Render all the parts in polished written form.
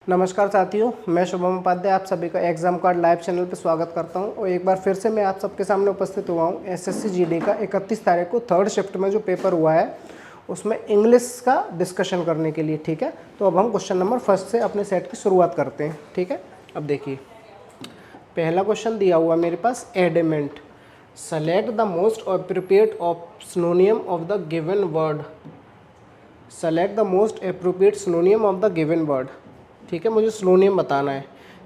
नमस्कार साथियों, मैं शुभम उपाध्याय आप सभी का एग्जाम कार्ड लाइव चैनल पर स्वागत करता हूं और एक बार फिर से मैं आप सबके सामने उपस्थित हुआ हूं। एसएससी जीडी का 31 तारीख को थर्ड शिफ्ट में जो पेपर हुआ है उसमें इंग्लिश का डिस्कशन करने के लिए। ठीक है, तो अब हम क्वेश्चन नंबर फर्स्ट से अपने सेट की शुरुआत करते हैं। ठीक है, अब देखिए पहला क्वेश्चन दिया हुआ मेरे पास, adamant. Select the most appropriate synonym of the given word. Select the most appropriate synonym of the given word. ठीक है, मुझे सिनोनियम बताना है।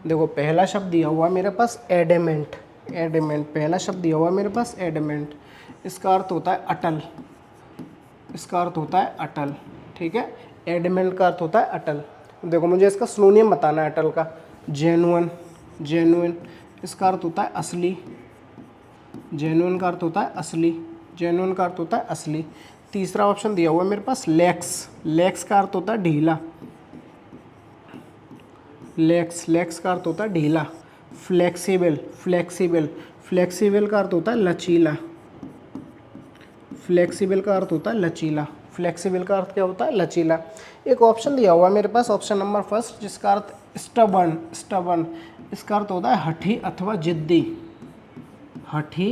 देखो पहला शब्द दिया हुआ मेरे पास एडेमेंट। एडेमेंट पहला शब्द दिया हुआ मेरे पास एडेमेंट। इसका अर्थ होता है अटल। इसका अर्थ होता है अटल। ठीक है, एडेमेंट का अर्थ होता है अटल। देखो मुझे इसका सिनोनियम बताना है अटल का। जेन्युइन। जेन्युइन इसका अर्थ होता है असली। जेन्युइन का अर्थ होता है असली। जेन्युइन का अर्थ होता है असली। तीसरा ऑप्शन दिया हुआ है मेरे पास लेक्स। लेक्स का अर्थ होता है ढीला। लेक्स। लेक्स का अर्थ होता है ढीला। फ्लेक्सिबल। फ्लेक्सिबल। फ्लेक्सिबल का अर्थ होता है लचीला। फ्लेक्सिबल का अर्थ होता है लचीला। फ्लेक्सिबल का अर्थ क्या होता है? लचीला। एक ऑप्शन दिया हुआ है मेरे पास, ऑप्शन नंबर फर्स्ट, जिसका अर्थ स्टबर्न। स्टबर्न इसका अर्थ होता है हठी अथवा जिद्दी। हठी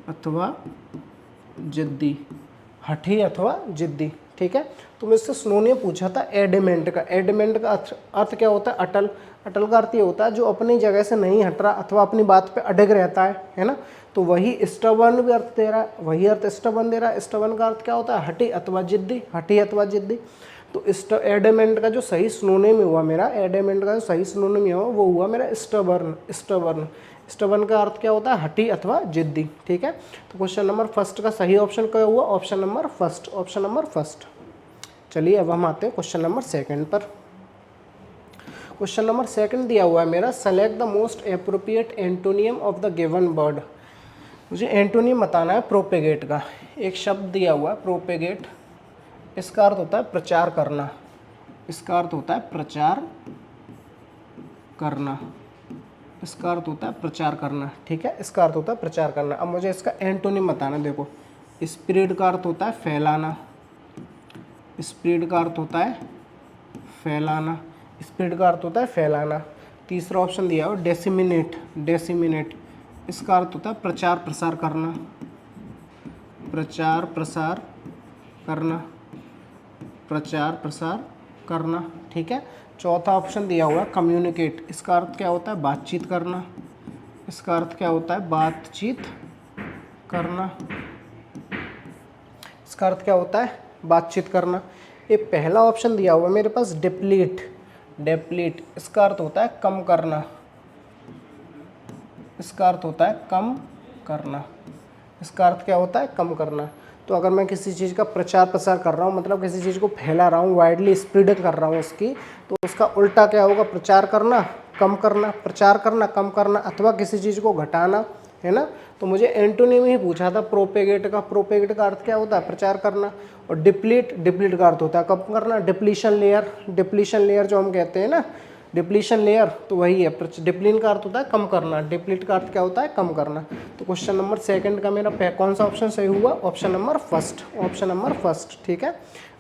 अथवा जिद्दी। हठी अथवा जिद्दी। ठीक है, तो मुझसे सिनोनियम पूछा था एडेमेंट का। एडेमेंट का अर्थ क्या होता है? अटल। अटल का अर्थ ये होता है जो अपनी जगह से नहीं हट रहा अथवा अपनी बात पे अड़ग रहता है ना। तो वही स्टबर्न भी अर्थ दे रहा है, वही अर्थ स्टबर्न दे रहा है। स्टबर्न का अर्थ क्या होता है? हठी अथवा जिद्दी। हठी अथवा जिद्दी। तो एडेमेंट का जो सही सिनोनिम हुआ मेरा, एडेमेंट का जो सही सिनोनिम हुआ वो हुआ मेरा स्टबर्न। स्टबर्न। स्टबर्न का अर्थ क्या होता है? हठी अथवा जिद्दी। ठीक है, तो क्वेश्चन नंबर फर्स्ट का सही ऑप्शन क्या हुआ? Option number first. Option number first. चलिए अब हम आते हैं क्वेश्चन नंबर सेकंड पर। क्वेश्चन नंबर सेकंड दिया हुआ है मेरा, select the most appropriate antonym of the given word. मुझे एंटोनियम बताना है प्रोपेगेट का। एक शब्द दिया हुआ है प्रोपेगेट। इसका अर्थ होता है प्रचार करना। इसका अर्थ होता है प्रचार करना। इसका अर्थ होता है प्रचार करना। ठीक है, इसका अर्थ होता है प्रचार करना। अब मुझे इसका एंटोनिम बताना। देखो स्प्रेड का अर्थ होता है फैलाना। स्प्रेड का अर्थ होता है फैलाना। स्प्रेड का अर्थ होता है फैलाना। तीसरा ऑप्शन दिया हो डेसिमिनेट। डेसिमिनेट इसका अर्थ होता है प्रचार प्रसार करना। प्रचार प्रसार करना। प्रचार प्रसार करना। ठीक है, चौथा ऑप्शन दिया हुआ है कम्युनिकेट। इसका अर्थ क्या होता है? बातचीत करना। इसका अर्थ क्या होता है? बातचीत करना। इसका अर्थ क्या होता है? बातचीत करना। एक पहला ऑप्शन दिया हुआ है मेरे पास डिप्लीट। डिप्लीट इसका अर्थ होता है कम करना। इसका अर्थ होता है कम करना। इसका अर्थ क्या होता है? कम करना। तो अगर मैं किसी चीज़ का प्रचार प्रसार कर रहा हूँ, मतलब किसी चीज़ को फैला रहा हूँ, वाइडली स्प्रेड कर रहा हूँ उसकी, तो उसका उल्टा क्या होगा? प्रचार करना, कम करना। प्रचार करना, कम करना, अथवा किसी चीज़ को घटाना, है ना। तो मुझे एंटोनिम ही पूछा था प्रोपेगेट का। प्रोपेगेट का अर्थ क्या होता है? प्रचार करना। और डिप्लीट, डिप्लीट का अर्थ होता है कम करना। डिप्लीशन लेयर, डिप्लीशन लेयर जो हम कहते हैं ना, डिप्लीशन लेयर, तो वही है। डिप्लीन का अर्थ होता है कम करना। डिप्लीट का अर्थ क्या होता है? कम करना। तो क्वेश्चन नंबर सेकंड का मेरा कौन सा ऑप्शन सही हुआ? Option number first. Option number first. ठीक है,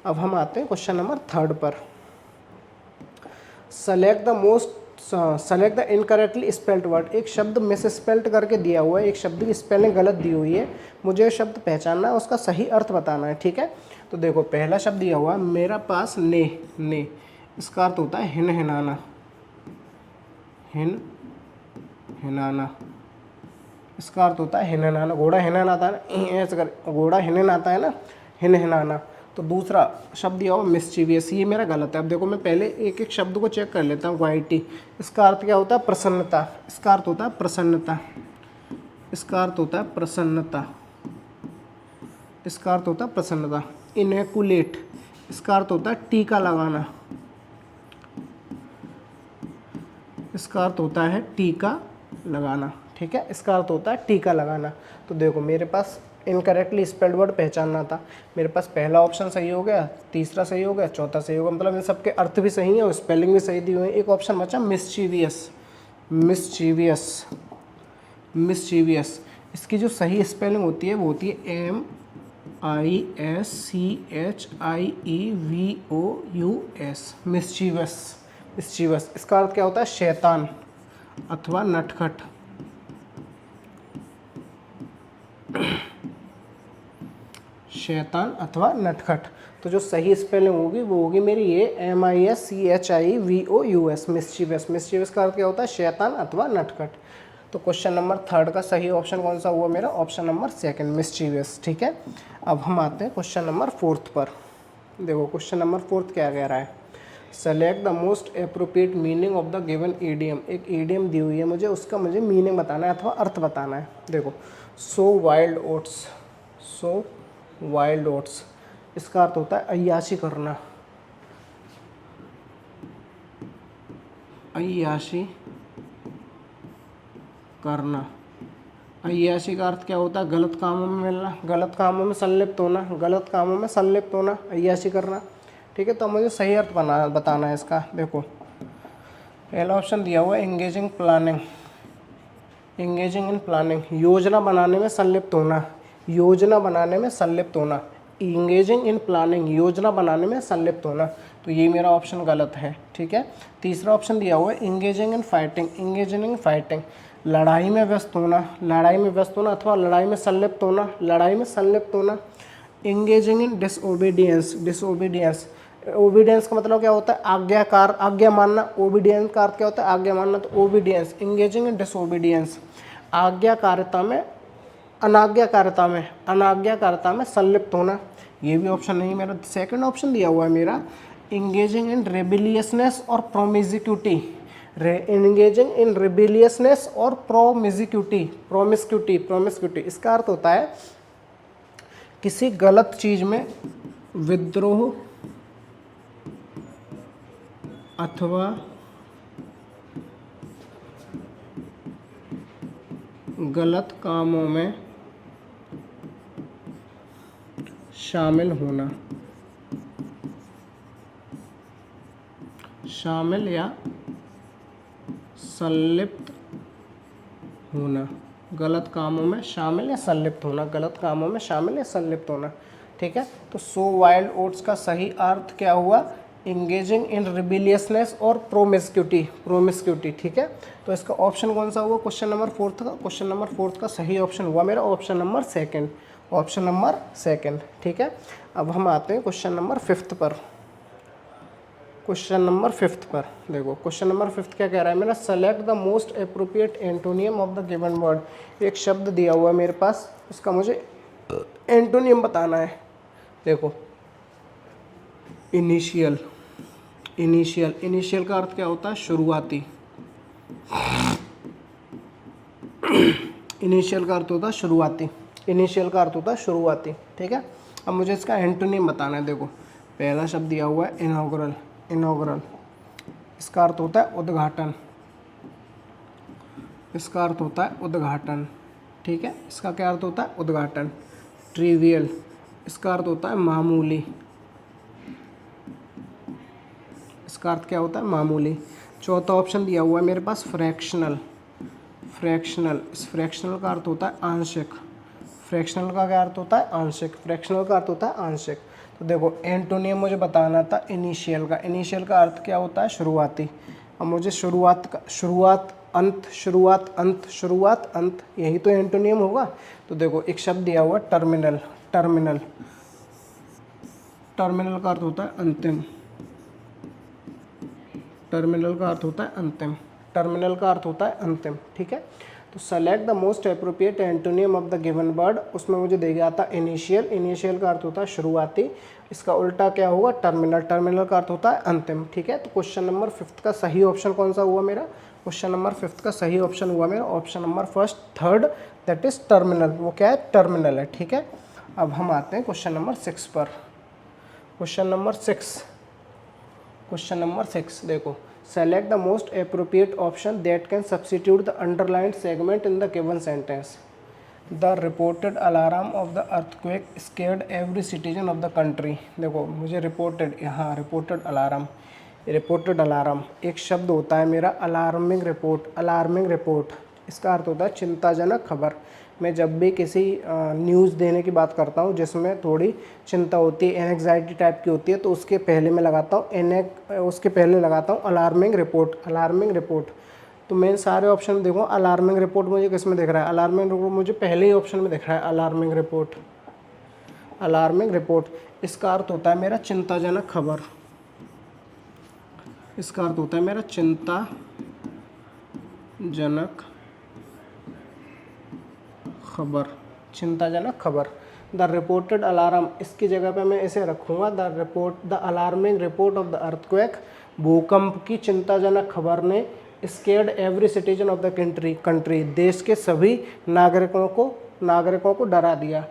अब हम आते हैं क्वेश्चन नंबर थर्ड पर। Select the incorrectly spelled word. एक शब्द मिस स्पेल्ड करके दिया हुआ है, एक शब्द की स्पेलिंग गलत दी हुई है, मुझे शब्द पहचानना है, उसका सही अर्थ बताना है। ठीक है, तो देखो पहला शब्द दिया हुआ है मेरा पास ने। ने इसका अर्थ होता है हिन हिनाना। हिन हिनाना इसका अर्थ होता है हिन हिनाना। घोड़ा हिनन आता है ना, ऐसे कर, घोड़ा हिनन आता है ना, हिन हिनाना। तो दूसरा शब्द दिया हुआ मिस्चीवियस, ये मेरा गलत है। अब देखो मैं पहले एक एक शब्द को चेक कर लेता हूँ। वाइटी इसका अर्थ क्या होता है? प्रसन्नता। इसका अर्थ होता है प्रसन्नता। इसका अर्थ होता है प्रसन्नता। इसका अर्थ होता है प्रसन्नता। इनएकुलेट इसका अर्थ होता है टीका लगाना। इसका अर्थ होता है टीका लगाना। ठीक है, इसका अर्थ होता है टीका लगाना। तो देखो मेरे पास इनकरेक्टली स्पेल्ड वर्ड पहचानना था, मेरे पास पहला ऑप्शन सही हो गया, तीसरा सही हो गया, चौथा सही हो गया, मतलब इन सबके अर्थ भी सही है और स्पेलिंग भी सही दी हुई है। एक ऑप्शन बचा मिस्चीवियस। मिस्चीवियस। मिस्चीवियस इसकी जो सही स्पेलिंग होती है वो होती है MISCHIEVOUS। मिस्चीवस। मिस्चीवस, इसका अर्थ क्या होता है? शैतान अथवा नटखट। शैतान अथवा नटखट। तो जो सही स्पेलिंग होगी वो होगी मेरी ये MISCHIVOUS, मिस्चीवस। मिस्चीवस का अर्थ क्या होता है? शैतान अथवा नटखट। तो क्वेश्चन नंबर 3 का सही ऑप्शन कौन सा हुआ मेरा? Option number 2, mischievous. ठीक है, अब हम आते हैं क्वेश्चन नंबर 4 पर। देखो क्वेश्चन नंबर 4 क्या कह रहा है? Select the most appropriate meaning of the given idiom. एक ईडियम दी हुई है मुझे, उसका मुझे मीनिंग बताना है अथवा अर्थ बताना है। देखो, सो वाइल्ड ओट्स, सो वाइल्ड ओट्स, इसका अर्थ होता है अय्याशी करना। अय्याशी करना। अय्याशी का अर्थ क्या होता है? गलत कामों में मिलना, गलत कामों में संलिप्त होना, गलत कामों में संलिप्त होना, अय्याशी करना। ठीक है, तो मुझे सही अर्थ बताना है इसका। देखो पहला ऑप्शन दिया हुआ है engaging planning, engaging in planning, योजना बनाने में संलिप्त होना, योजना बनाने में संलिप्त होना। इंगेजिंग इन प्लानिंग, योजना बनाने में संलिप्त होना, तो ये मेरा ऑप्शन गलत है। ठीक है, तीसरा ऑप्शन दिया हुआ है engaging in fighting, engaging in fighting, लड़ाई में व्यस्त होना, लड़ाई में व्यस्त होना अथवा लड़ाई में संलिप्त होना, लड़ाई में संलिप्त होना। इंगेजिंग इन डिसओबीडियंस, डिसओबीडियंस, ओबीडियंस का मतलब क्या होता है? आज्ञाकार, आज्ञा मानना। ओबीडियंस का अर्थ क्या होता है? आज्ञा मानना, तो ओबीडियंस। इंगेजिंग इन डिसओबीडियंस, आज्ञाकारिता में, अनाज्ञाकारिता में संलिप्त होना। ये भी ऑप्शन नहीं मेरा। सेकंड ऑप्शन दिया हुआ है मेरा इंगेजिंग इन रेबिलियसनेस और प्रोमिजिक्यूटी, इंगेजिंग इन रेबिलियसनेस और प्रोमिस्क्यूटी, इसका अर्थ होता है किसी गलत चीज में विद्रोह अथवा गलत कामों में शामिल होना, शामिल या संलिप्त होना, गलत कामों में शामिल या संलिप्त होना, गलत कामों में शामिल या संलिप्त होना। ठीक है, तो सो वाइल्ड ओट्स का सही अर्थ क्या हुआ? इंगेजिंग इन रिबिलियसनेस और प्रोमिस्क्यूटी। ठीक है, तो इसका ऑप्शन कौन सा हुआ क्वेश्चन नंबर 4 का? क्वेश्चन नंबर 4 का सही ऑप्शन हुआ मेरा ऑप्शन नंबर 2, ऑप्शन नंबर 2। ठीक है, अब हम आते हैं क्वेश्चन नंबर 5 पर। क्वेश्चन नंबर 5 पर देखो, क्वेश्चन नंबर 5 क्या कह रहा है मेरा? Select the most appropriate antonym of the given word. एक शब्द दिया हुआ है मेरे पास, उसका मुझे एंटोनियम बताना है। देखो, इनिशियल, इनिशियल, इनिशियल का अर्थ क्या होता है? शुरुआती। इनिशियल का अर्थ होता है शुरुआती, इनिशियल का अर्थ होता है शुरुआती। ठीक है, अब मुझे इसका एंटोनियम बताना है। देखो, पहला शब्द दिया हुआ है इनॉग्रल, इनॉग्रल, इसका अर्थ होता है उद्घाटन, इसका अर्थ होता है उद्घाटन। ठीक है, इसका क्या अर्थ होता है? उद्घाटन। ट्रिवियल, इसका अर्थ होता है मामूली, इसका अर्थ क्या होता है? मामूली। चौथा ऑप्शन दिया हुआ है मेरे पास फ्रैक्शनल, फ्रैक्शनल, इस फ्रैक्शनल का अर्थ होता है आंशिक, फ्रैक्शनल का क्या अर्थ होता है? आंशिक, फ्रैक्शनल का अर्थ होता है आंशिक। तो देखो, एंटोनियम मुझे बताना था इनिशियल का, इनिशियल का अर्थ क्या होता है? शुरुआती। अब मुझे शुरुआत का, शुरुआत अंत, शुरुआत अंत, शुरुआत अंत, यही तो एंटोनियम होगा। तो देखो, एक शब्द दिया हुआ टर्मिनल, टर्मिनल, टर्मिनल का अर्थ होता है अंतिम, टर्मिनल का अर्थ होता है अंतिम, टर्मिनल का अर्थ होता है अंतिम। ठीक है, तो select the most appropriate antonym of the given word, उसमें मुझे दे गया था इनिशियल, इनिशियल का अर्थ होता है शुरुआती, इसका उल्टा क्या होगा? टर्मिनल, टर्मिनल का अर्थ होता है अंतिम। ठीक है, तो क्वेश्चन नंबर 5 का सही ऑप्शन कौन सा हुआ मेरा? क्वेश्चन नंबर 5 का सही ऑप्शन हुआ मेरा option number 3, that is terminal. वो क्या है? टर्मिनल है। ठीक है, अब हम आते हैं क्वेश्चन नंबर 6 पर। क्वेश्चन नंबर 6, क्वेश्चन नंबर 6 देखो, select the most appropriate option that can substitute the underlined segment in the given sentence. The reported alarm off the earthquake scared every citizen of the country. देखो, मुझे reported, यहाँ reported alarm, reported alarm एक शब्द होता है मेरा, alarming report, alarming report, इसका अर्थ होता है चिंताजनक खबर। मैं जब भी किसी न्यूज़ देने की बात करता हूँ जिसमें थोड़ी चिंता होती है, एंग्जाइटी टाइप की होती है, तो उसके पहले मैं लगाता हूँ उसके पहले लगाता हूँ अलार्मिंग रिपोर्ट। अलार्मिंग रिपोर्ट तो मैं सारे ऑप्शन देखूँ, अलार्मिंग रिपोर्ट मुझे किस में दिख रहा है? अलार्मिंग रिपोर्ट मुझे पहले ही ऑप्शन में दिख रहा है, अलार्मिंग रिपोर्ट। अलार्मिंग रिपोर्ट इसका अर्थ होता है मेरा चिंताजनक खबर। इसका अर्थ होता है मेरा चिंताजनक खबर। चिंताजनक खबर। द रिपोर्टेड अलार्म, इसकी जगह पे मैं इसे रखूँगा the alarming report of the earthquake. भूकंप की चिंताजनक खबर ने scared every citizen of the country, देश के सभी नागरिकों को डरा दिया।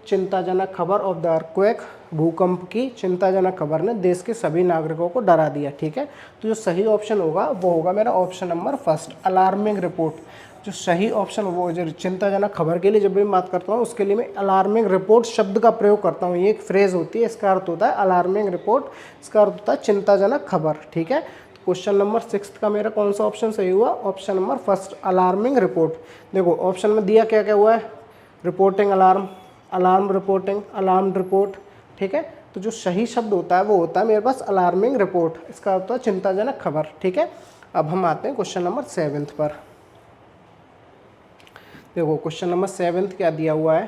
चिंताजनक खबर ऑफ द अर्थक्वेक, भूकंप की चिंताजनक खबर ने देश के सभी नागरिकों को डरा दिया। ठीक है, तो जो सही ऑप्शन होगा वो होगा मेरा option number first, alarming report. जो सही ऑप्शन वो जो चिंताजनक खबर के लिए जब भी मैं बात करता हूँ उसके लिए मैं अलार्मिंग रिपोर्ट शब्द का प्रयोग करता हूँ। ये एक फ्रेज होती है, इसका अर्थ होता है अलार्मिंग रिपोर्ट, इसका अर्थ होता है चिंताजनक खबर। ठीक है, तो क्वेश्चन नंबर 6 का मेरा कौन सा ऑप्शन सही हुआ? Option number first, alarming report. देखो ऑप्शन में दिया क्या क्या हुआ है? Reporting alarm, alarm reporting, alarm report. ठीक है, तो जो सही शब्द होता है वो होता है मेरे पास अलार्मिंग रिपोर्ट, इसका होता है चिंताजनक खबर। ठीक है, अब हम आते हैं क्वेश्चन नंबर 7 पर। देखो क्वेश्चन नंबर 7 क्या दिया हुआ है?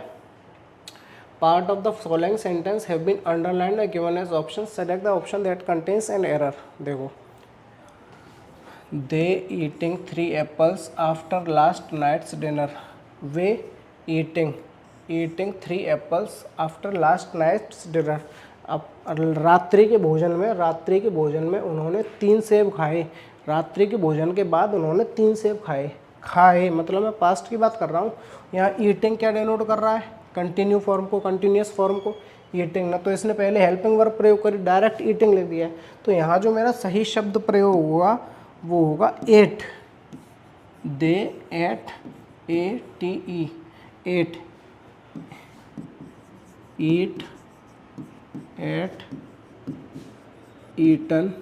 Part of the following sentence have been underlined and given as option, select the option that contains an error. देखो, they eating 3 apples after last night's dinner. They eating 3 apples after last night's dinner. अब रात्रि के भोजन में उन्होंने 3 सेब खाए। रात्रि के भोजन के बाद उन्होंने 3 सेब खाए मतलब मैं पास्ट की बात कर रहा हूँ। यहाँ ईटिंग क्या डिनोट कर रहा है? कंटिन्यू फॉर्म को, कंटिन्यूस फॉर्म को। ईटिंग ना तो इसने पहले हेल्पिंग वर्ब प्रयोग करी, डायरेक्ट ईटिंग ले दिया है। तो यहाँ जो मेरा सही शब्द प्रयोग होगा वो होगा एट। दे एट, ATE, एट, ईट, एट, ईटन,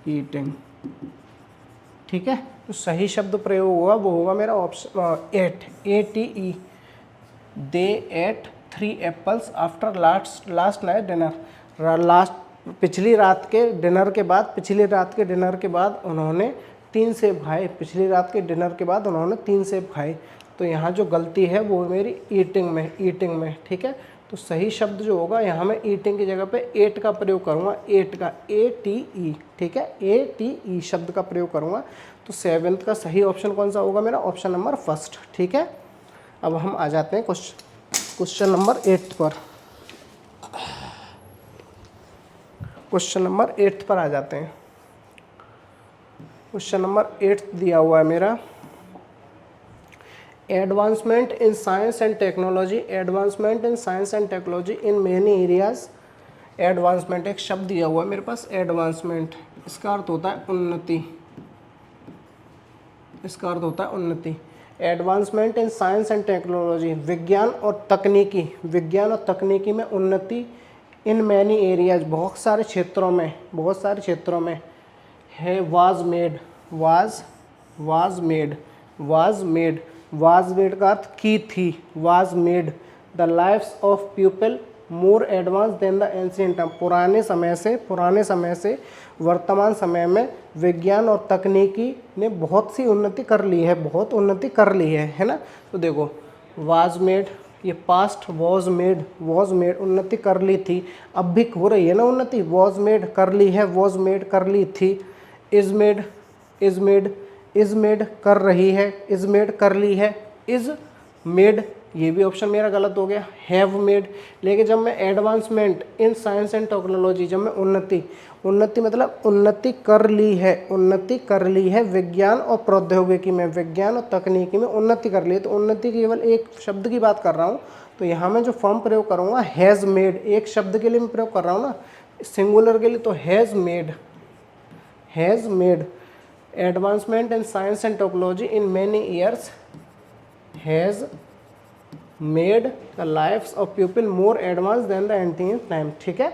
ईटिंग। ठीक है, तो सही शब्द प्रयोग हुआ वो होगा मेरा option 8, ATE। They ate 3 apples after last night dinner. पिछली रात के डिनर के बाद उन्होंने 3 सेब खाए। पिछली रात के डिनर के बाद उन्होंने 3 सेब खाए। तो यहाँ जो गलती है वो मेरी ईटिंग में। ठीक है, तो सही शब्द जो होगा यहाँ मैं ईटिंग की जगह पे एट का प्रयोग करूँगा, एट का, ATE। ठीक है, ATE शब्द का प्रयोग करूँगा। तो 7 का सही ऑप्शन कौन सा होगा मेरा? Option number first. ठीक है, अब हम आ जाते हैं क्वेश्चन नंबर 8 पर। क्वेश्चन नंबर 8 पर आ जाते हैं। क्वेश्चन नंबर 8 दिया हुआ है मेरा, advancement in science and technology in many areas. Advancement एक शब्द दिया हुआ है मेरे पास, एडवांसमेंट, इसका अर्थ होता है उन्नति। Advancement in science and technology, विज्ञान और तकनीकी में उन्नति। इन मैनी एरियाज, बहुत सारे क्षेत्रों में है। वाज मेड का अर्थ की थी। Was made the lifes of people more advance than the ancient time. पुराने समय से वर्तमान समय में विज्ञान और तकनीकी ने बहुत उन्नति कर ली है ना। तो देखो वाज मेड, ये पास्ट, वॉज मेड उन्नति कर ली थी, अब भी हो रही है ना उन्नति। वॉज मेड कर ली है, वॉज मेड कर ली थी। इज मेड कर रही है, इज मेड कर ली है। इज मेड, ये भी ऑप्शन मेरा गलत हो गया। हैव मेड, लेकिन जब मैं advancement in science and technology, जब मैं उन्नति मतलब उन्नति कर ली है विज्ञान और प्रौद्योगिकी में, विज्ञान और तकनीकी में उन्नति कर ली है। तो उन्नति केवल एक शब्द की बात कर रहा हूँ, तो यहाँ मैं जो फॉर्म प्रयोग करूँगा हैज़ मेड, एक शब्द के लिए मैं प्रयोग कर रहा हूँ ना, सिंगुलर के लिए, तो has made advancement in science and technology in many years has made the lifes of people more advance than the ancient time. ठीक है,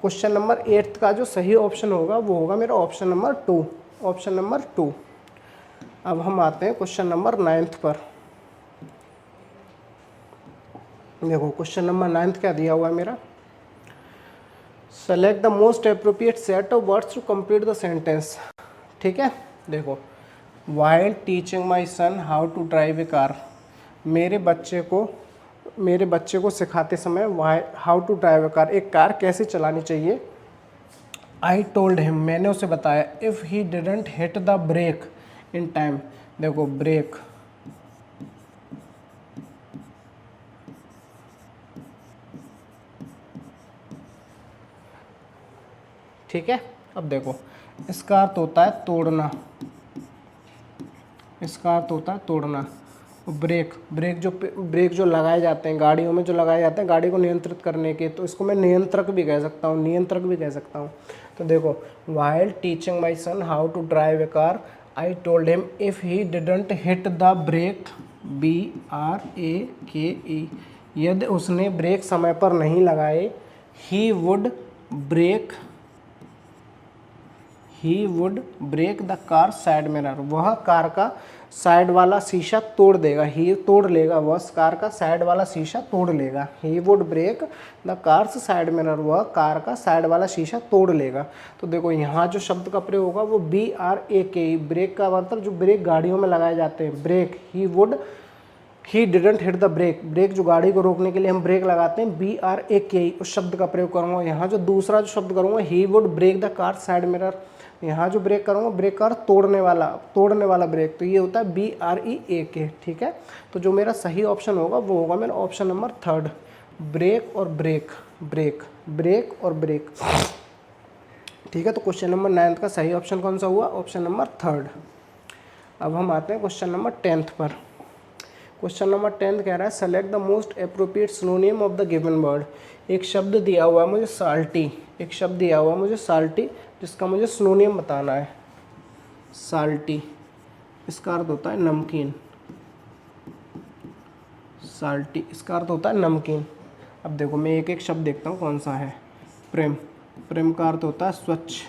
क्वेश्चन नंबर 8 का जो सही ऑप्शन होगा वो होगा मेरा ऑप्शन नंबर 2। अब हम आते हैं क्वेश्चन नंबर 9 पर। देखो क्वेश्चन नंबर 9 क्या दिया हुआ है मेरा, select the most appropriate set of words to complete the sentence. ठीक है, देखो while teaching my son how to drive a car, मेरे बच्चे को सिखाते समय how to drive a car, एक कार कैसे चलानी चाहिए। आई टोल्ड हिम, मैंने उसे बताया, if he didn't hit the brake in time. देखो ब्रेक, ठीक है। अब देखो इसका अर्थ होता है तोड़ना, इसका अर्थ होता है तोड़ना। ब्रेक, ब्रेक जो लगाए जाते हैं गाड़ियों में, जो लगाए जाते हैं गाड़ी को नियंत्रित करने के, तो इसको मैं नियंत्रक भी कह सकता हूँ, नियंत्रक भी कह सकता हूँ। तो देखो while teaching my son how to drive a car I told him if he didn't hit the brake, BRAKE, यदि उसने ब्रेक समय पर नहीं लगाए, he would break the car side mirror, वह कार का साइड वाला शीशा तोड़ देगा, ही तोड़ लेगा, वह कार का साइड वाला शीशा तोड़ लेगा। He would break the car's side mirror, वह कार का साइड वाला शीशा तोड़ लेगा। तो देखो यहाँ जो शब्द का प्रयोग होगा वो BRAKE, ब्रेक का मतलब जो ब्रेक गाड़ियों में लगाए जाते हैं, brake. He didn't hit the brake, brake जो गाड़ी को रोकने के लिए हम ब्रेक लगाते हैं, BRAKE, उस शब्द का प्रयोग करूँगा। यहाँ जो दूसरा जो शब्द करूँगा, he would break the car side mirror, यहाँ जो ब्रेक करूँगा, ब्रेक कार तोड़ने वाला ब्रेक, तो ये होता है BREAK। ठीक है, तो जो मेरा सही ऑप्शन होगा वो होगा मेरा ऑप्शन नंबर 3, ब्रेक और ब्रेक, ब्रेक और ब्रेक। ठीक है, तो क्वेश्चन नंबर 9 का सही ऑप्शन कौन सा हुआ, ऑप्शन नंबर 3। अब हम आते हैं क्वेश्चन नंबर 10 पर। क्वेश्चन नंबर 10 कह रहा है select the most appropriate synonym of the given word. एक शब्द दिया हुआ है मुझे साल्टी, एक शब्द दिया हुआ है मुझे साल्टी, जिसका मुझे सिनोनिम बताना है। साल्टी, इसका अर्थ होता है नमकीन, साल्टी इसका अर्थ होता है नमकीन। अब देखो मैं एक एक शब्द देखता हूँ कौन सा है। प्रेम, प्रेम का अर्थ होता है स्वच्छ,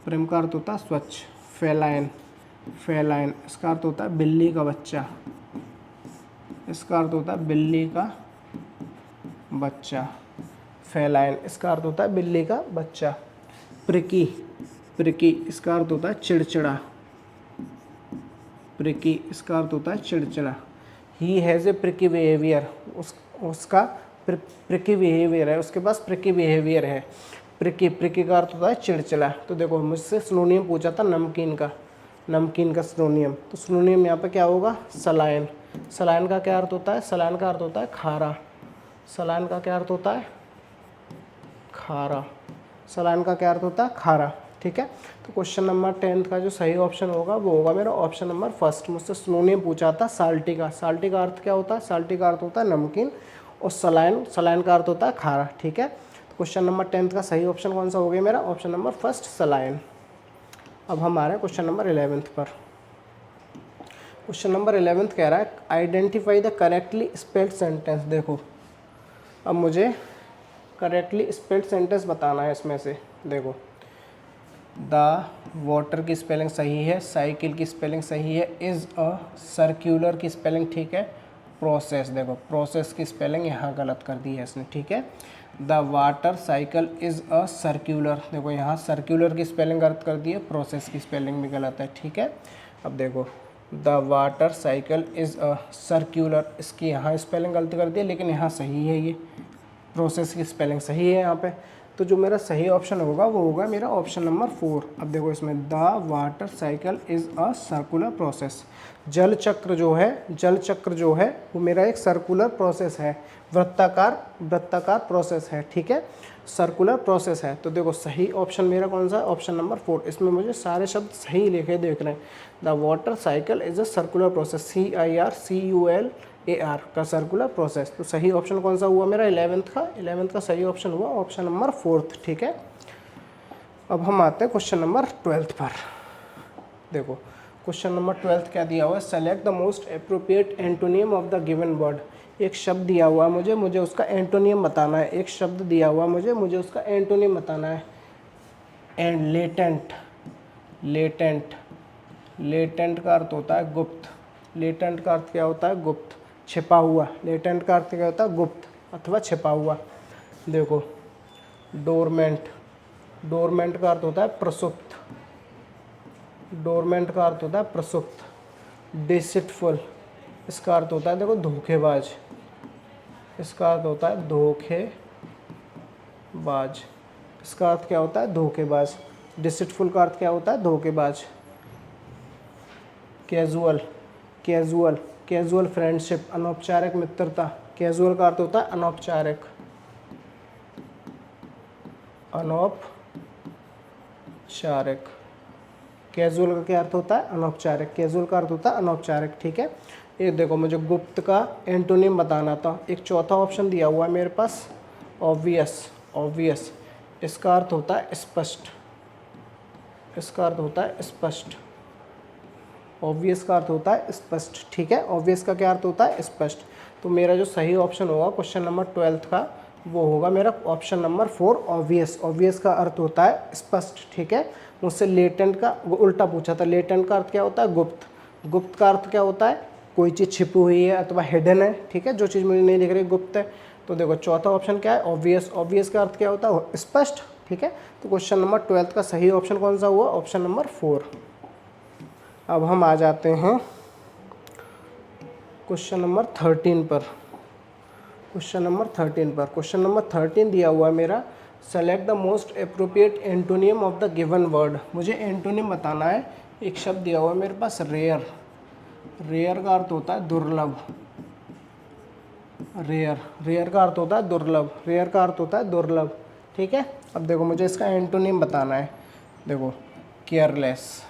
प्रेम का अर्थ होता है स्वच्छ। फेलाइन, फेलाइन इसका अर्थ होता है बिल्ली का बच्चा, इसका अर्थ होता है बिल्ली का बच्चा। फेलाइन इसका अर्थ होता है बिल्ली का बच्चा। प्रिकी, प्रिकी इसका अर्थ होता है चिड़चिड़ा, प्रिकी इसका अर्थ होता है चिड़चिड़ा। ही हैज़ ए प्रिकी बिहेवियर, उसका प्रिकी बिहेवियर है, उसके पास प्रिकी बिहेवियर है। प्रिकी, प्रिकी का अर्थ होता है चिड़चिड़ा। तो देखो मुझसे सिनोनियम पूछा था नमकीन का, नमकीन का सिनोनियम, तो सिनोनियम यहाँ पे क्या होगा, सलाइन। सलाइन का क्या अर्थ होता है, सलाइन का अर्थ होता है खारा, सलाइन का क्या अर्थ होता है, खारा, सलाइन का क्या अर्थ होता है, खारा। ठीक है, तो क्वेश्चन नंबर 10 का जो सही ऑप्शन होगा वो होगा मेरा ऑप्शन नंबर 1। मुझसे सिनोनिम पूछा था साल्टी का, साल्टी का अर्थ क्या होता है, साल्टी का अर्थ होता है नमकीन, और सलाइन, सलाइन का अर्थ होता है खारा। ठीक है, तो क्वेश्चन नंबर 10 का सही ऑप्शन कौन सा हो गया मेरा, ऑप्शन नंबर 1 सलाइन। अब हम आ रहे हैं क्वेश्चन नंबर 11 पर। क्वेश्चन नंबर 11 कह रहा है identify the correctly spelled sentence. देखो अब मुझे करेक्टली स्पेल्ड सेंटेंस बताना है इसमें से। देखो द वाटर की स्पेलिंग सही है, साइकिल की स्पेलिंग सही है, इज़ अ सर्क्यूलर की स्पेलिंग ठीक है, प्रोसेस, देखो प्रोसेस की स्पेलिंग यहाँ गलत कर दी है इसने। ठीक है, the water cycle is a circular, देखो यहाँ सर्क्यूलर की स्पेलिंग गलत कर दी है, प्रोसेस की स्पेलिंग भी गलत है। ठीक है, अब देखो the water cycle is a circular, इसकी यहाँ स्पेलिंग गलती कर दी है, लेकिन यहाँ सही है, ये प्रोसेस की स्पेलिंग सही है यहाँ पे। तो जो मेरा सही ऑप्शन होगा वो होगा मेरा ऑप्शन नंबर 4। अब देखो इसमें the water cycle is a circular process, जल चक्र जो है वो मेरा एक सर्कुलर प्रोसेस है, वृत्ताकार प्रोसेस है। ठीक है, सर्कुलर प्रोसेस है। तो देखो सही ऑप्शन मेरा कौन सा है, ऑप्शन नंबर 4। इसमें मुझे सारे शब्द सही लिखे देख रहे हैं। The water cycle is a circular process, CIRCULAR का सर्कुलर प्रोसेस। तो सही ऑप्शन कौन सा हुआ मेरा 11th का सही ऑप्शन हुआ ऑप्शन नंबर 4। ठीक है, अब हम आते हैं क्वेश्चन नंबर 12 पर। देखो क्वेश्चन नंबर 12 क्या दिया हुआ है, select the most appropriate antonym of the given word. एक शब्द दिया हुआ है मुझे उसका एंटोनियम बताना है। एक शब्द दिया हुआ है मुझे उसका एंटोनियम बताना है। एंड लेटेंट, लेटेंट, लेटेंट का अर्थ होता है गुप्त, लेटेंट का अर्थ क्या होता है, गुप्त। छिपा हुआ। लेटेंट का अर्थ क्या होता है? गुप्त अथवा छिपा हुआ। देखो डोरमेंट, डोरमेंट का अर्थ होता है प्रसुप्त, डोरमेंट का अर्थ होता है प्रसुप्त। डिसिटफुल, इसका अर्थ होता है देखो धोखेबाज, इसका अर्थ होता है धोखेबाज। इसका अर्थ क्या होता है? धोखेबाज। डिसिटफुल का अर्थ क्या होता है? धोखेबाज। कैजुअल, कैजुअल, कैजुअल फ्रेंडशिप, अनौपचारिक मित्रता। कैजुअल का अर्थ होता है अनौपचारिक, अनौपचारिक। कैजुअल का क्या अर्थ होता है? अनौपचारिक। कैजुअल का अर्थ होता है अनौपचारिक, ठीक है। ये देखो मुझे गुप्त का एंटोनिम बताना था। एक चौथा ऑप्शन दिया हुआ है मेरे पास, ऑब्वियस, ऑब्वियस। इसका अर्थ होता है स्पष्ट, इसका अर्थ होता है स्पष्ट। ऑब्वियस का अर्थ होता है स्पष्ट, ठीक है। ऑब्वियस का क्या अर्थ होता है? स्पष्ट। तो मेरा जो सही ऑप्शन होगा क्वेश्चन नंबर 12 का, वो होगा मेरा ऑप्शन नंबर 4, ऑब्वियस। ऑब्वियस का अर्थ होता है स्पष्ट, ठीक है। मुझसे लेटेंट का उल्टा पूछा था। लेटेंट का अर्थ क्या होता है? गुप्त। गुप्त का अर्थ क्या होता है? कोई चीज़ छिपी हुई है अथवा हिडन है, ठीक है, जो चीज़ मुझे नहीं दिख रही गुप्त है। तो देखो चौथा ऑप्शन क्या है? ऑब्वियस। ऑब्वियस का अर्थ क्या होता है? स्पष्ट, ठीक है। तो क्वेश्चन नंबर 12 का सही ऑप्शन कौन सा हुआ? Option number 4। अब हम आ जाते हैं क्वेश्चन नंबर 13 पर। क्वेश्चन नंबर 13 पर, क्वेश्चन नंबर 13 दिया हुआ है मेरा, select the most appropriate antonym of the given word. मुझे एंटोनियम बताना है। एक शब्द दिया हुआ है मेरे पास, रेयर। रेयर का अर्थ होता है दुर्लभ, रेयर। रेयर का अर्थ होता है दुर्लभ, रेयर का अर्थ होता है दुर्लभ, ठीक है। अब देखो मुझे इसका एंटोनिम बताना है। देखो केयरलेस,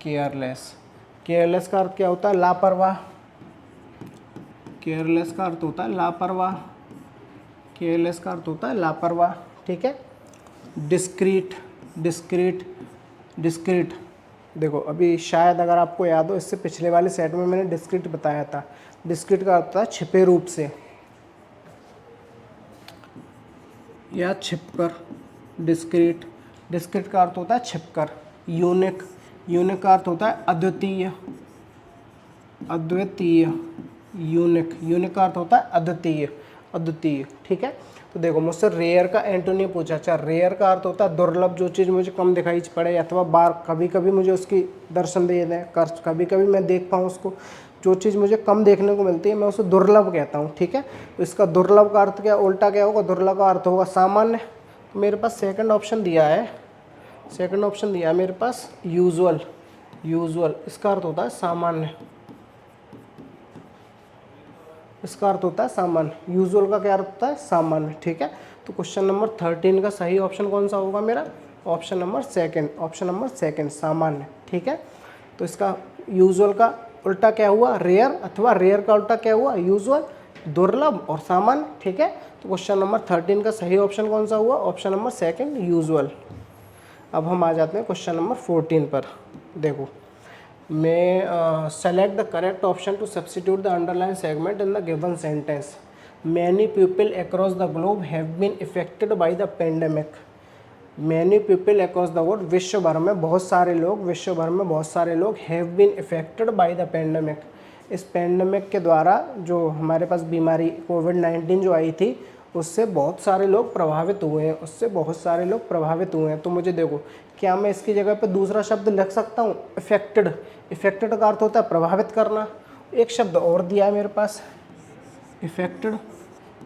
केयरलेस। केयरलेस का अर्थ क्या होता है? लापरवाह। केयरलेस का अर्थ होता है लापरवाह, केयरलेस का अर्थ होता है लापरवाह, ठीक है। Discrete, discrete, discrete. देखो अभी शायद अगर आपको याद हो, इससे पिछले वाले सेट में मैंने डिस्क्रीट बताया था। डिस्क्रीट का अर्थ होता है छिपे रूप से या छिपकर, डिस्क्रीट। डिस्क्रीट का अर्थ होता है छिपकर। यूनिक, यूनिक का अर्थ होता है अद्वितीय, अद्वितीय। यूनिक, यूनिक का अर्थ होता है अद्वितीय, अद्वितीय, ठीक है। तो देखो मुझसे रेयर का एंटोनिम पूछा। अच्छा, रेयर का अर्थ होता है दुर्लभ, जो चीज़ मुझे कम दिखाई पड़े अथवा बार कभी कभी मुझे उसकी दर्शन दे दें, कभी कभी मैं देख पाऊँ उसको। जो चीज़ मुझे कम देखने को मिलती है मैं उसे दुर्लभ कहता हूँ, ठीक है। तो इसका दुर्लभ का अर्थ क्या, उल्टा क्या होगा? दुर्लभ का अर्थ होगा सामान्य। तो मेरे पास सेकंड ऑप्शन दिया है, सेकंड ऑप्शन दिया है मेरे पास, यूजुअल। यूजुअल, इसका अर्थ होता है सामान्य, इसका अर्थ होता है सामान्य। यूजुअल का क्या अर्थ होता है? सामान्य, ठीक है। तो क्वेश्चन नंबर 13 का सही ऑप्शन कौन सा होगा मेरा? Option number second, option number second, सामान्य, ठीक है। तो इसका यूजुअल का उल्टा क्या हुआ? रेयर, अथवा रेयर का उल्टा क्या हुआ? यूजुअल। दुर्लभ और सामान्य, ठीक है। तो क्वेश्चन नंबर 13 का सही ऑप्शन कौन सा हुआ? Option number second, usual. अब हम आ जाते हैं क्वेश्चन नंबर 14 पर। देखो मैं select the correct option to substitute the underline segment in the given sentence. Many people across the globe have been effected by the pandemic. Many people across the world, विश्व भर में बहुत सारे लोग, विश्व भर में बहुत सारे लोग, have been effected by the pandemic. इस पेंडेमिक के द्वारा जो हमारे पास बीमारी कोविड-19 जो आई थी, उससे बहुत सारे लोग प्रभावित हुए हैं, उससे बहुत सारे लोग प्रभावित हुए हैं। तो मुझे देखो, क्या मैं इसकी जगह पे दूसरा शब्द लिख सकता हूँ? इफेक्टेड। इफेक्टेड का अर्थ होता है प्रभावित करना। एक शब्द और दिया है मेरे पास, इफेक्टेड।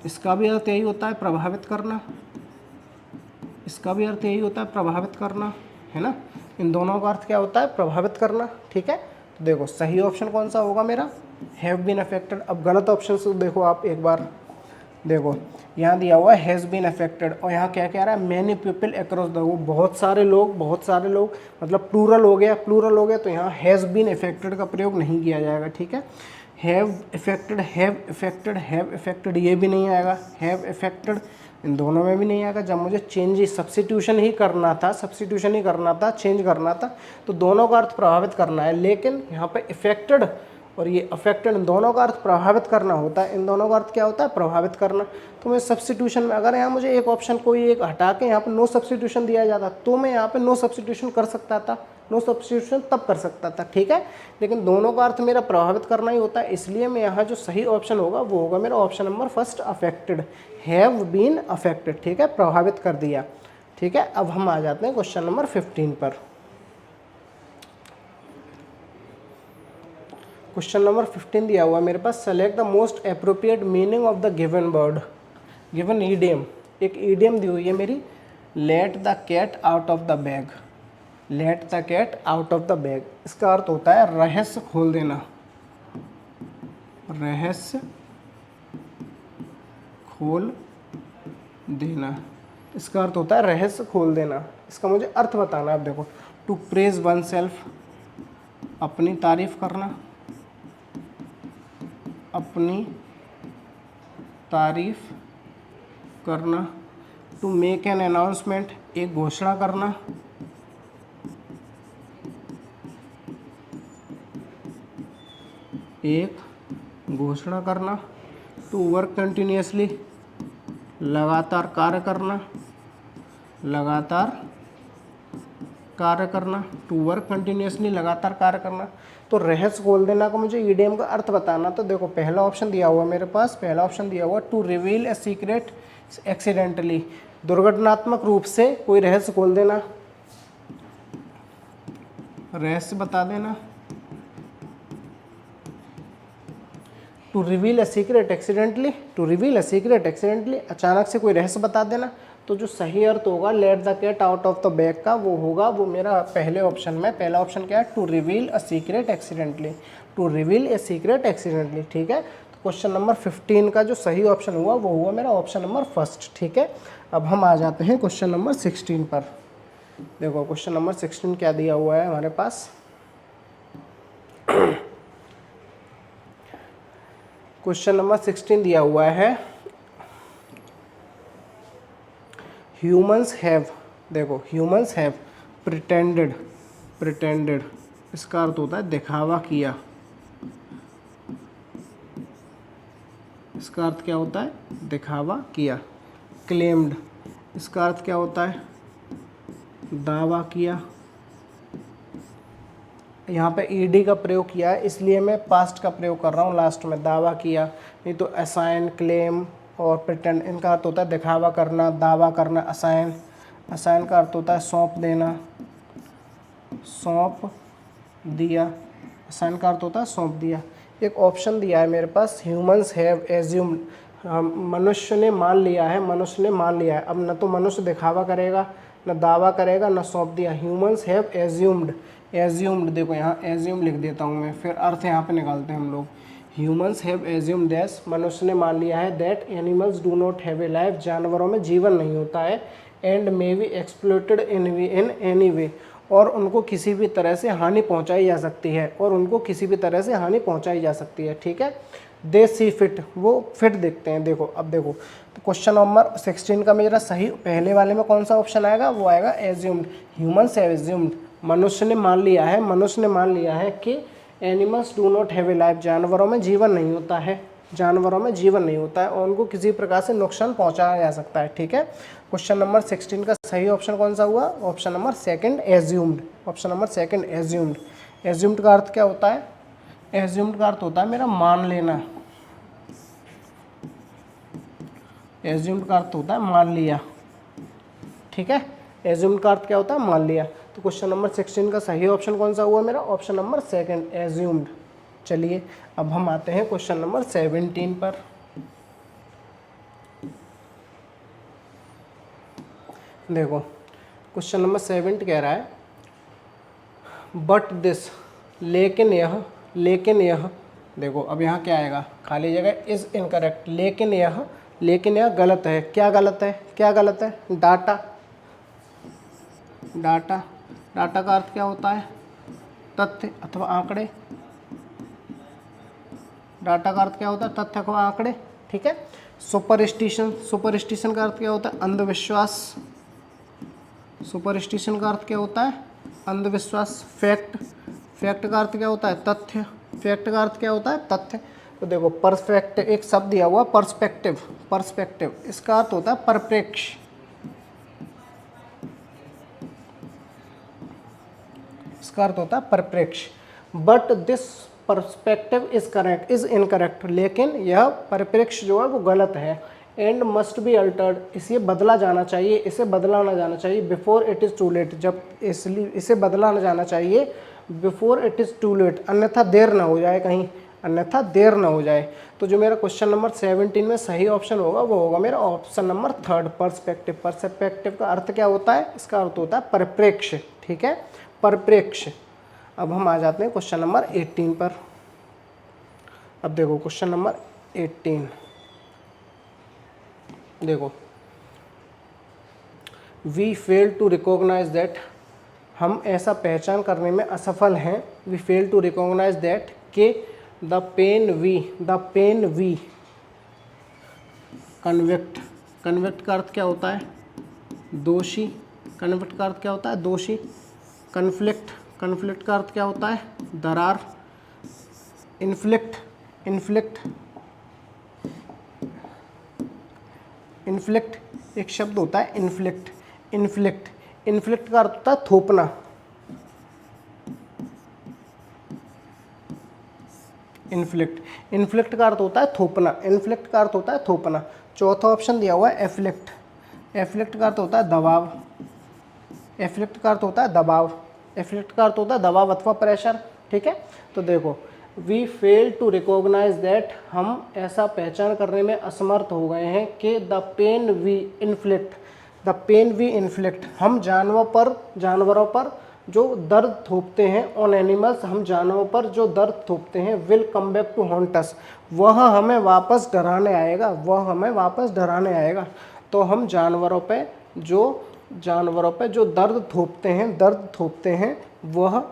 इसका भी अर्थ यही होता है प्रभावित करना, इसका भी अर्थ यही होता है प्रभावित करना, है ना। इन दोनों का अर्थ क्या होता है? प्रभावित करना, ठीक है। तो देखो सही ऑप्शन कौन सा होगा मेरा? Have been affected. अब गलत ऑप्शन से देखो आप एक बार, देखो यहाँ दिया हुआ है हैज़ बीन अफेक्टेड, और यहाँ क्या कह रहा है? Many people across the world, बहुत सारे लोग, बहुत सारे लोग, मतलब प्लूरल हो गया, प्लूरल हो गया। तो यहाँ हैज़ बीन अफेक्टेड का प्रयोग नहीं किया जाएगा, ठीक है। Have affected, have affected, have affected, ये भी नहीं आएगा। हैव इफेक्टेड, इन दोनों में भी नहीं आएगा। जब मुझे चेंज, सब्स्टिट्यूशन ही करना था, सब्स्टिट्यूशन ही करना था, चेंज करना था, तो दोनों का अर्थ प्रभावित करना है। लेकिन यहाँ पे इफेक्टेड और ये अफेक्टेड, इन दोनों का अर्थ प्रभावित करना होता है। इन दोनों का अर्थ क्या होता है? प्रभावित करना। तो मैं सब्स्टिट्यूशन में अगर यहाँ मुझे एक ऑप्शन कोई एक हटा के यहाँ पे नो सब्स्टिट्यूशन दिया जाता तो मैं यहाँ पे नो सब्स्टिट्यूशन कर सकता था, नो सब्स्टिट्यूशन तब कर सकता था, ठीक है। लेकिन दोनों का अर्थ मेरा प्रभावित करना ही होता है, इसलिए मैं यहाँ जो सही ऑप्शन होगा वो होगा मेरा option number first, affected, have been affected, ठीक है, प्रभावित कर दिया, ठीक है। अब हम आ जाते हैं क्वेश्चन नंबर 15 पर। क्वेश्चन नंबर 15 दिया हुआ है मेरे पास, select the most appropriate meaning of the given word, given idiom. एक ईडियम दी हुई है मेरी, let the cat out of the bag, let the cat out of the bag. इसका अर्थ होता है रहस्य खोल देना, रहस्य खोल देना। इसका अर्थ होता है रहस्य खोल देना। इसका मुझे अर्थ बताना है। अब देखो, टू प्रेज वन सेल्फ, अपनी तारीफ करना, अपनी तारीफ करना। टू मेक एन अनाउंसमेंट, एक घोषणा करना, एक घोषणा करना। टू वर्क कंटिन्यूसली, लगातार कार्य करना, लगातार कार्य करना। टू वर्क कंटिन्यूसली, लगातार कार्य करना। तो रहस्य खोल देना को मुझे ईडियम का अर्थ बताना। तो देखो, पहला ऑप्शन दिया हुआ मेरे पास, पहला ऑप्शन दिया हुआ to reveal a secret accidentally, दुर्घटनात्मक रूप से कोई रहस्य खोल देना, रहस्य बता देना। To reveal a secret accidentally, to reveal a secret accidentally, अचानक से कोई रहस्य बता देना। तो जो सही अर्थ होगा let the cat out of the bag का, वो होगा वो मेरा पहले ऑप्शन में, पहला ऑप्शन क्या है? To reveal a secret accidentally, to reveal a secret accidentally, ठीक है। तो क्वेश्चन नंबर 15 का जो सही ऑप्शन हुआ वो हुआ मेरा ऑप्शन नंबर फर्स्ट, ठीक है। अब हम आ जाते हैं क्वेश्चन नंबर 16 पर। देखो, क्वेश्चन नंबर 16 क्या दिया हुआ है हमारे पास। क्वेश्चन नंबर 16 दिया हुआ है, ह्यूमंस हैव, देखो ह्यूमंस हैव प्रिटेंडेड, प्रिटेंडेड इसका अर्थ होता है दिखावा किया। इसका अर्थ क्या होता है? दिखावा किया। क्लेम्ड, इसका अर्थ क्या होता है? दावा किया। यहाँ पे ईडी का प्रयोग किया है, इसलिए मैं पास्ट का प्रयोग कर रहा हूँ लास्ट में, दावा किया। नहीं तो असाइन, क्लेम और प्रिटेंड, इनका अर्थ होता है दिखावा करना, दावा करना। असाइन, असाइन का अर्थ होता है सौंप देना, सौंप दिया। असाइन का अर्थ होता है सौंप दिया। एक ऑप्शन दिया है मेरे पास, ह्यूमंस हैव एज्यूम्ड, मनुष्य ने मान लिया है, मनुष्य ने मान लिया है। अब न तो मनुष्य दिखावा करेगा, न दावा करेगा, न सौंप दिया। ह्यूमंस हैव एज्यूम्ड, एज्यूम्ड देखो यहाँ एज्यूम लिख देता हूँ मैं, फिर अर्थ यहाँ पे निकालते हैं हम लोग। ह्यूमंस हैव एज्यूम्ड दैट, मनुष्य ने मान लिया है, that animals do not have a life, जानवरों में जीवन नहीं होता है। And may be exploited in any way, और उनको किसी भी तरह से हानि पहुंचाई जा सकती है, और उनको किसी भी तरह से हानि पहुंचाई जा सकती है, ठीक है। दे सी फिट, वो फिट देखते हैं। देखो, अब देखो, तो क्वेश्चन नंबर 16 का मेरा सही पहले वाले में कौन सा ऑप्शन आएगा? वो आएगा एज्यूम्ड, ह्यूमंस हैव एज्यूम्ड, मनुष्य ने मान लिया है, मनुष्य ने मान लिया है कि animals do not have a life, जानवरों में जीवन नहीं होता है, जानवरों में जीवन नहीं होता है, और उनको किसी प्रकार से नुकसान पहुंचाया जा सकता है, ठीक है। क्वेश्चन नंबर 16 का सही ऑप्शन कौन सा हुआ? Option number second, assumed, option number second, assumed. Assumed का अर्थ क्या होता है? एज्यूम्ड का अर्थ होता है मेरा मान लेना, एज्यूम्ड का अर्थ होता है मान लिया, ठीक है। एज्यूम्ड का अर्थ क्या होता है? मान लिया। तो क्वेश्चन नंबर 16 का सही ऑप्शन कौन सा हुआ मेरा? Option number second, assumed. चलिए, अब हम आते हैं क्वेश्चन नंबर 17 पर। देखो, क्वेश्चन नंबर 7 कह रहा है, बट दिस, लेकिन यह, लेकिन यह, देखो अब यहाँ क्या आएगा? खाली जगह, इज इनकरेक्ट, लेकिन यह, लेकिन यह गलत है। क्या गलत है? क्या गलत है? डाटा, डाटा, डाटा का अर्थ क्या होता है? तथ्य अथवा आंकड़े। डाटा का अर्थ क्या होता है? तथ्य अथवा आंकड़े, ठीक है। सुपरस्टिशन, सुपरस्टिशन का अर्थ क्या होता है? अंधविश्वास। सुपरस्टिशन का अर्थ क्या होता है? अंधविश्वास। फैक्ट, फैक्ट का अर्थ क्या होता है? तथ्य। फैक्ट का अर्थ क्या होता है? तथ्य। तो देखो पर्सपेक्टिव, एक शब्द दिया हुआ पर्सपेक्टिव, पर्सपेक्टिव इसका अर्थ होता है परिप्रेक्ष्य, इसका अर्थ होता है परिप्रेक्ष्य। But this perspective is correct, is incorrect, लेकिन यह परिप्रेक्ष्य जो है वो गलत है। एंड मस्ट बी अल्टर्ड, इसे बदला जाना चाहिए, इसे बदला ना जाना चाहिए before it is too late, जब इसलिए इसे बदला ना जाना चाहिए before it is too late, अन्यथा देर ना हो जाए कहीं, अन्यथा देर ना हो जाए। तो जो मेरा क्वेश्चन नंबर 17 में सही ऑप्शन होगा वो होगा मेरा ऑप्शन नंबर 3 पर्सपेक्टिव। पर्सपेक्टिव का अर्थ क्या होता है? इसका अर्थ होता है परिप्रेक्ष्य, ठीक है, परिप्रेक्ष्य। अब हम आ जाते हैं क्वेश्चन नंबर 18 पर। अब देखो क्वेश्चन नंबर 18, देखो we fail to recognise that, हम ऐसा पहचान करने में असफल हैं, we fail to recognise that के the pain we convict, convict का अर्थ क्या होता है? दोषी, कन्विक्ट का अर्थ क्या होता है? दोषी। कन्फ्लिक्ट, कन्फ्लिक्ट का अर्थ क्या होता है? दरार। इन्फ्लिक्ट, इन्फ्लिक्ट, इन्फ्लिक्ट एक शब्द होता है इन्फ्लिक्ट, इन्फ्लिक्ट, इन्फ्लिक्ट का अर्थ होता है थोपना। इन्फ्लिक्ट, इन्फ्लिक्ट का अर्थ होता है थोपना, इन्फ्लिक्ट का अर्थ होता है थोपना। चौथा ऑप्शन दिया हुआ है एफ्लिक्ट, एफ्लिक्ट का अर्थ होता है दबाव, एफ्लिक्ट का अर्थ होता है दबाव, एफ्लिक्ट का अर्थ होता है दबाव अथवा प्रेशर, ठीक है। तो देखो we fail to recognise that, हम ऐसा पहचान करने में असमर्थ हो गए हैं कि the pain we inflict, the pain we inflict, हम जानवरों पर जो दर्द थोपते हैं, ऑन एनिमल्स, हम जानवरों पर जो दर्द थोपते हैं, will come back to haunt us, वह हमें वापस डराने आएगा, वह हमें वापस डराने आएगा। तो हम जानवरों पे जो दर्द थोपते हैं वह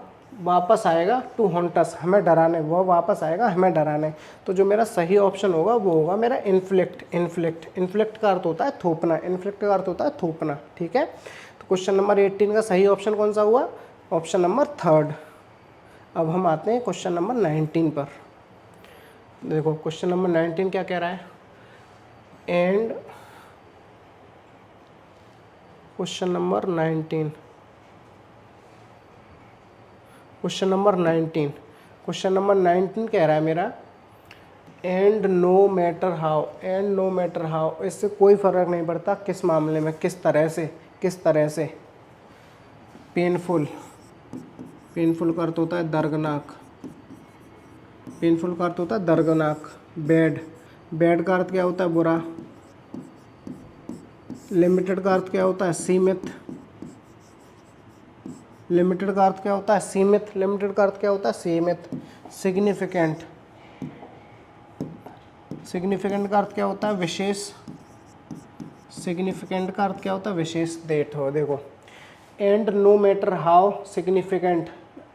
वापस आएगा टू हॉन्ट अस, हमें डराने, वह वापस आएगा हमें डराने। तो जो मेरा सही ऑप्शन होगा वो होगा मेरा इन्फ्लिक्ट, इन्फ्लिक्ट, इन्फ्लिक्ट का अर्थ होता है थोपना, इन्फ्लिक्ट का अर्थ होता है थोपना, ठीक है। तो क्वेश्चन नंबर 18 का सही ऑप्शन कौन सा हुआ? Option number 3। अब हम आते हैं क्वेश्चन नंबर 19 पर। देखो क्वेश्चन नंबर 19 क्या कह रहा है? And question number 19, question number 19, question number 19 कह रहा है मेरा and no matter how, and no matter how, इससे कोई फर्क नहीं पड़ता किस मामले में, किस तरह से पेनफुल, पेनफुल का अर्थ होता है दर्दनाक, पेनफुल का अर्थ होता है दर्दनाक। बैड, बैड का अर्थ क्या होता है? बुरा। लिमिटेड का अर्थ क्या होता है? सीमित, लिमिटेड का अर्थ क्या होता है? सीमित, लिमिटेड का अर्थ क्या होता है? सीमित। सिग्निफिकेंट, सिग्निफिकेंट का अर्थ क्या होता है? विशेष, सिग्निफिकेंट का अर्थ क्या होता है? विशेष। देट हो, देखो and no matter how significant,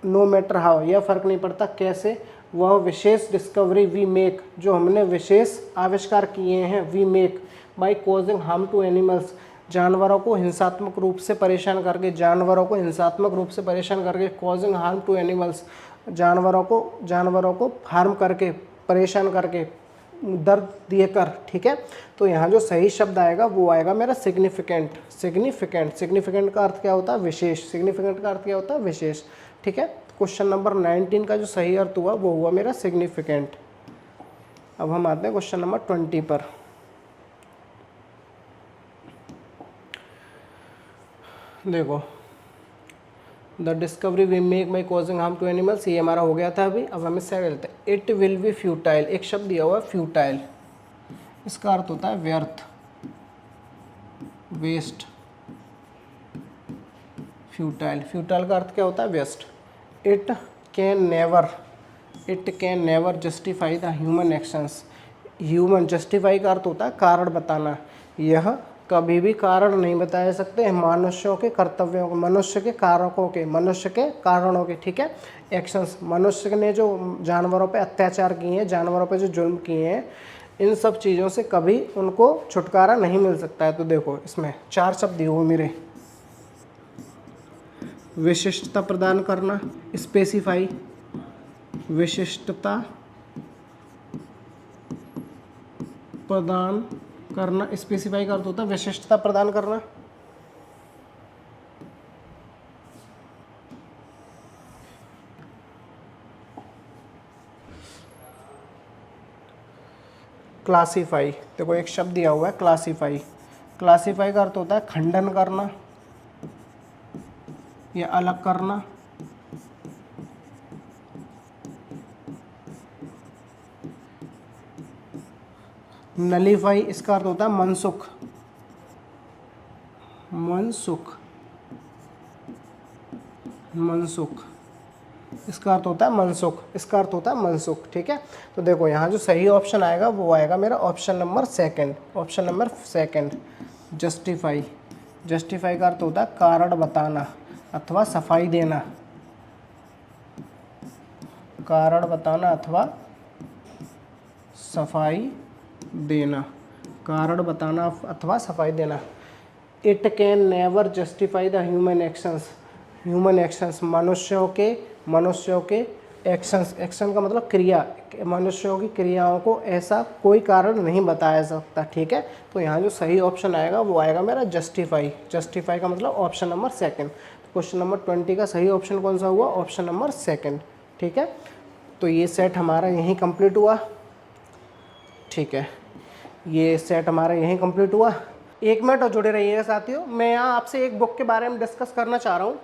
no matter how, यह फर्क नहीं पड़ता कैसे, वह विशेष डिस्कवरी वी मेक, जो हमने विशेष आविष्कार किए हैं, we make by causing harm to animals, जानवरों को हिंसात्मक रूप से परेशान करके, जानवरों को हिंसात्मक रूप से परेशान करके, कॉजिंग हार्म टू एनिमल्स, जानवरों को हार्म करके, परेशान करके, दर्द देकर, ठीक है। तो यहाँ जो सही शब्द आएगा वो आएगा मेरा सिग्निफिकेंट, सिग्निफिकेंट, सिग्निफिकेंट का अर्थ क्या होता है? विशेष, सिग्निफिकेंट का अर्थ क्या होता है? विशेष, ठीक है। क्वेश्चन नंबर 19 का जो सही अर्थ हुआ वो हुआ मेरा सिग्निफिकेंट। अब हम आते हैं क्वेश्चन नंबर 20 पर। देखो the discovery we make by causing harm to animals, ये हमारा हो गया था अभी। अब हम इससे चलते हैं। इट विल बी फ्यूटाइल, एक शब्द दिया हुआ है फ्यूटाइल, इसका अर्थ होता है व्यर्थ, वेस्ट। फ्यूटाइल, फ्यूटाइल का अर्थ क्या होता है? Waste. It can never justify the human actions, human, justify का अर्थ होता है कारण बताना, यह कभी भी कारण नहीं बताए सकते मनुष्यों के कर्तव्यों को, मनुष्य के कारणों के, ठीक है। एक्शंस, मनुष्य ने जो जानवरों पे अत्याचार किए हैं, जानवरों पे जो जुल्म किए हैं, इन सब चीज़ों से कभी उनको छुटकारा नहीं मिल सकता है। तो देखो इसमें 4 शब्द दिए हुए मेरे, विशिष्टता प्रदान करना, स्पेसिफाई, विशिष्टता प्रदान करना, स्पेसिफाई का अर्थ होता है विशिष्टता प्रदान करना। क्लासीफाई, देखो एक शब्द दिया हुआ है क्लासीफाई, क्लासीफाई का अर्थ होता है खंडन करना या अलग करना। नलीफाई इसका अर्थ होता है मनसुख, मनसुख, मनसुख, इसका अर्थ होता है मनसुख, इसका अर्थ होता है मनसुख। ठीक है, तो देखो यहाँ जो सही ऑप्शन आएगा वो आएगा मेरा option number second, option number second. Justify, justify का अर्थ होता है कारण बताना अथवा सफाई देना, कारण बताना अथवा सफाई देना, कारण बताना अथवा सफाई देना। It can never justify the human actions, human actions, मनुष्यों के एक्शंस, एक्शन का मतलब क्रिया, मनुष्यों की क्रियाओं को ऐसा कोई कारण नहीं बताया सकता। ठीक है, तो यहाँ जो सही ऑप्शन आएगा वो आएगा मेरा जस्टिफाई, जस्टिफाई का मतलब option number second. Question number 20 का सही ऑप्शन कौन सा हुआ? Option number second. ठीक है, तो ये सेट हमारा यहीं कंप्लीट हुआ। ठीक है, ये सेट हमारा यहीं कंप्लीट हुआ। एक मिनट और जुड़े रहिएगा साथियों, मैं यहाँ आपसे एक बुक के बारे में डिस्कस करना चाह रहा हूँ।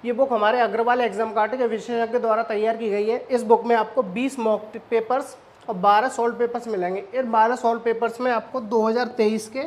ये बुक हमारे अग्रवाल एग्जाम कार्ड के विशेषज्ञ द्वारा तैयार की गई है। इस बुक में आपको 20 मॉक पेपर्स और 12 सॉल्व पेपर्स मिलेंगे। इन 12 सॉल्व पेपर्स में आपको 2023 के,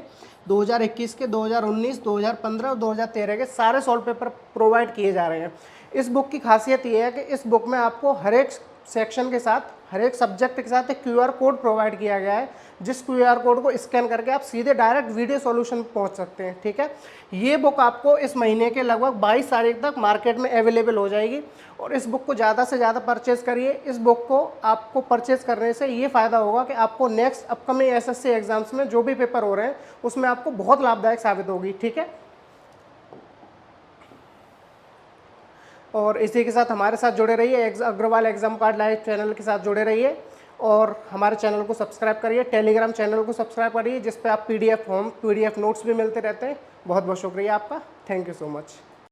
2021 के, 2019, 2015 और 2013 के सारे सॉल्व पेपर प्रोवाइड किए जा रहे हैं। इस बुक की खासियत ये है कि इस बुक में आपको हर एक सेक्शन के साथ, हर एक सब्जेक्ट के साथ एक QR कोड प्रोवाइड किया गया है, जिस QR कोड को स्कैन करके आप सीधे डायरेक्ट वीडियो सॉल्यूशन पहुंच सकते हैं। ठीक है, ये बुक आपको इस महीने के लगभग 22 तारीख तक मार्केट में अवेलेबल हो जाएगी और इस बुक को ज़्यादा से ज़्यादा परचेज़ करिए। इस बुक को आपको परचेज़ करने से ये फ़ायदा होगा कि आपको नेक्स्ट अपकमिंग SSC एग्जाम्स में जो भी पेपर हो रहे हैं उसमें आपको बहुत लाभदायक साबित होगी। ठीक है, और इसी के साथ हमारे साथ जुड़े रहिए, Agrawal exam card live channel के साथ जुड़े रहिए और हमारे चैनल को सब्सक्राइब करिए, टेलीग्राम चैनल को सब्सक्राइब करिए जिस पे आप PDF फॉर्म, PDF नोट्स भी मिलते रहते हैं। बहुत बहुत शुक्रिया आपका, थैंक यू सो मच।